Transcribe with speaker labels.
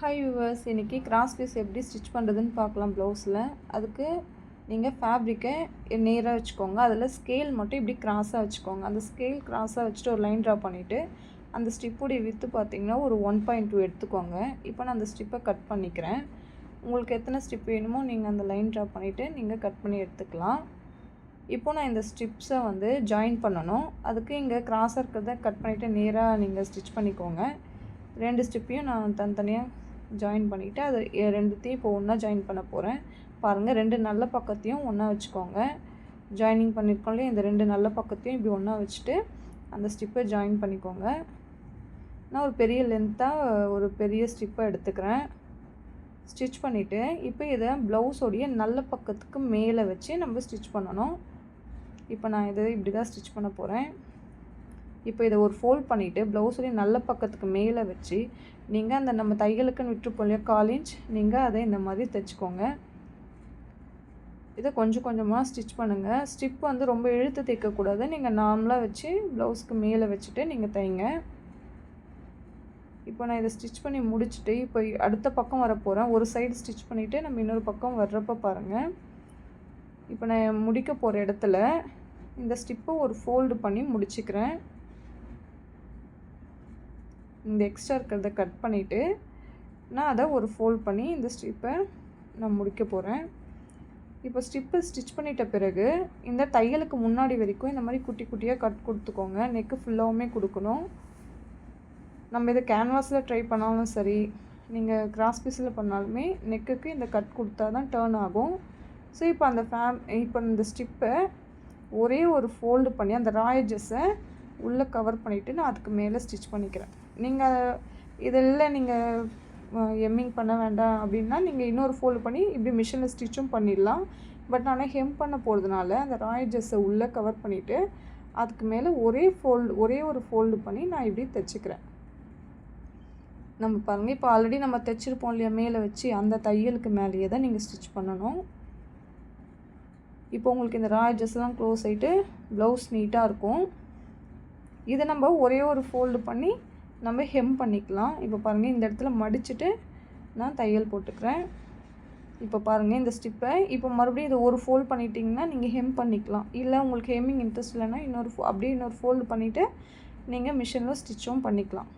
Speaker 1: Hi viewers, இன்றைக்கி cross piece எப்படி stitch பண்ணுறதுன்னு பார்க்கலாம். ப்ளவுஸில் அதுக்கு நீங்கள் ஃபேப்ரிக்கை நேராக வச்சுக்கோங்க. அதில் ஸ்கேல் மட்டும் இப்படி கிராஸாக வச்சுக்கோங்க. அந்த ஸ்கேல் கிராஸாக வச்சுட்டு ஒரு லைன் ட்ரா பண்ணிவிட்டு அந்த ஸ்டிப்புடைய வித்து பார்த்திங்கன்னா ஒரு 1.2 எடுத்துக்கோங்க. இப்போ நான் அந்த ஸ்டிப்பை கட் பண்ணிக்கிறேன். உங்களுக்கு எத்தனை ஸ்டிப் வேணுமோ நீங்கள் அந்த லைன் ட்ரா பண்ணிவிட்டு நீங்கள் கட் பண்ணி எடுத்துக்கலாம். இப்போ நான் இந்த ஸ்டிப்ஸை ஜாயின் பண்ணணும். அதுக்கு இங்கே கிராஸாக இருக்கிறத கட் பண்ணிவிட்டு நேராக நீங்கள் ஸ்டிச் பண்ணிக்கோங்க. 2 ஸ்டிப்பையும் நான் தனித்தனியாக ஜாயின் பண்ணிவிட்டு அது ரெண்டுத்தையும் இப்போ ஒன்றா ஜாயின் பண்ண போகிறேன். பாருங்கள், 2 நல்ல பக்கத்தையும் ஒன்றா வச்சுக்கோங்க. ஜாயினிங் பண்ணியிருக்கோம் இல்லையா, இந்த 2 நல்ல பக்கத்தையும் இப்படி ஒன்றா வச்சுட்டு அந்த ஸ்டிப்பை ஜாயின் பண்ணிக்கோங்க. நான் ஒரு பெரிய லென்த்தாக ஒரு பெரிய ஸ்டிப்பை எடுத்துக்கிறேன். ஸ்டிச் பண்ணிவிட்டு இப்போ இதை ப்ளவுஸோடைய நல்ல பக்கத்துக்கு மேலே வச்சு நம்ம ஸ்டிச் பண்ணணும். இப்போ நான் இதை இப்படி தான் ஸ்டிச் பண்ண போகிறேன். இப்போ இதை ஒரு ஃபோல்ட் பண்ணிவிட்டு ப்ளவுஸுடைய நல்ல பக்கத்துக்கு மேலே வச்சு நீங்கள் அந்த நம்ம தையலுக்குன்னு விட்டுருப்போம் இல்லையா 1/4 இன்ச், நீங்கள் அதை இந்த மாதிரி தைச்சிக்கோங்க. இதை கொஞ்சம் கொஞ்சமாக ஸ்டிச் பண்ணுங்கள். ஸ்டிப் ரொம்ப இழுத்து தைக்கக்கூடாது. நீங்கள் நார்மலாக வச்சு ப்ளவுஸ்க்கு மேலே வச்சுட்டு நீங்கள் தைங்க. இப்போ நான் இதை ஸ்டிச் பண்ணி முடிச்சுட்டு இப்போ அடுத்த பக்கம் வர போகிறேன். ஒரு சைடு ஸ்டிச் பண்ணிவிட்டு நம்ம இன்னொரு பக்கம் வர்றப்போ பாருங்கள். இப்போ நான் முடிக்க போகிற இடத்துல இந்த ஸ்டிப்பை ஒரு ஃபோல்டு பண்ணி முடிச்சுக்கிறேன். இந்த எக்ஸ்ட்ரா இருக்கிறத கட் பண்ணிவிட்டு நான் அதை ஒரு ஃபோல்ட் பண்ணி இந்த ஸ்டிப்பை நான் முடிக்க போகிறேன். இப்போ ஸ்டிப்பை ஸ்டிச் பண்ணிட்ட பிறகு இந்த தையலுக்கு முன்னாடி வரைக்கும் இந்த மாதிரி குட்டி குட்டியாக கட் கொடுத்துக்கோங்க. நெக்கு ஃபுல்லாகவுமே கொடுக்கணும். நம்ம இதை கேன்வாஸில் ட்ரை பண்ணாலும் சரி, நீங்கள் கிராஸ் பீஸில் பண்ணாலுமே நெக்குக்கு இந்த கட் கொடுத்தா தான் டேர்ன் ஆகும். ஸோ இப்போ இந்த ஸ்டிப்பை ஒரே ஒரு ஃபோல்டு பண்ணி அந்த ரா எட்ஜஸை உள்ளே கவர் பண்ணிவிட்டு நான் அதுக்கு மேலே ஸ்டிச் பண்ணிக்கிறேன். நீங்கள் இதெல்லாம் நீங்கள் எம்மிங் பண்ண வேண்டாம் அப்படின்னா நீங்கள் இன்னொரு ஃபோல்டு பண்ணி இப்படி மிஷினில் ஸ்டிச்சும் பண்ணிடலாம். பட் ஆனால் ஹெம் பண்ண போகிறதுனால அந்த ரா எட்ஜஸை உள்ளே கவர் பண்ணிவிட்டு அதுக்கு மேலே ஒரே ஒரு ஃபோல்டு பண்ணி நான் இப்படி தைச்சிக்கிறேன். நம்ம பாருங்கள், இப்போ ஆல்ரெடி நம்ம தைச்சிருப்போம் இல்லையா மேலே வச்சு, அந்த தையலுக்கு மேலேயே தான் நீங்கள் ஸ்டிச் பண்ணணும். இப்போ உங்களுக்கு இந்த ரா எட்ஜஸ்லாம் க்ளோஸ் ஆகிட்டு ப்ளவுஸ் நீட்டாக இருக்கும். இதை நம்ம ஒரே ஒரு ஃபோல்டு பண்ணி நம்ம ஹெம் பண்ணிக்கலாம். இப்போ பாருங்கள், இந்த இடத்துல மடிச்சுட்டு நான் தையல் போட்டுக்கிறேன். இப்போ பாருங்கள், இந்த ஸ்டிப்பை இப்போ மறுபடியும் இதை ஒரு ஃபோல்ட் பண்ணிட்டீங்கன்னா நீங்கள் ஹெம் பண்ணிக்கலாம். இல்லை உங்களுக்கு ஹெம்மிங் இன்ட்ரெஸ்ட் இல்லைன்னா இன்னொரு ஃபோல்டு பண்ணிவிட்டு நீங்கள் மிஷினில் ஸ்டிச்சும் பண்ணிக்கலாம்.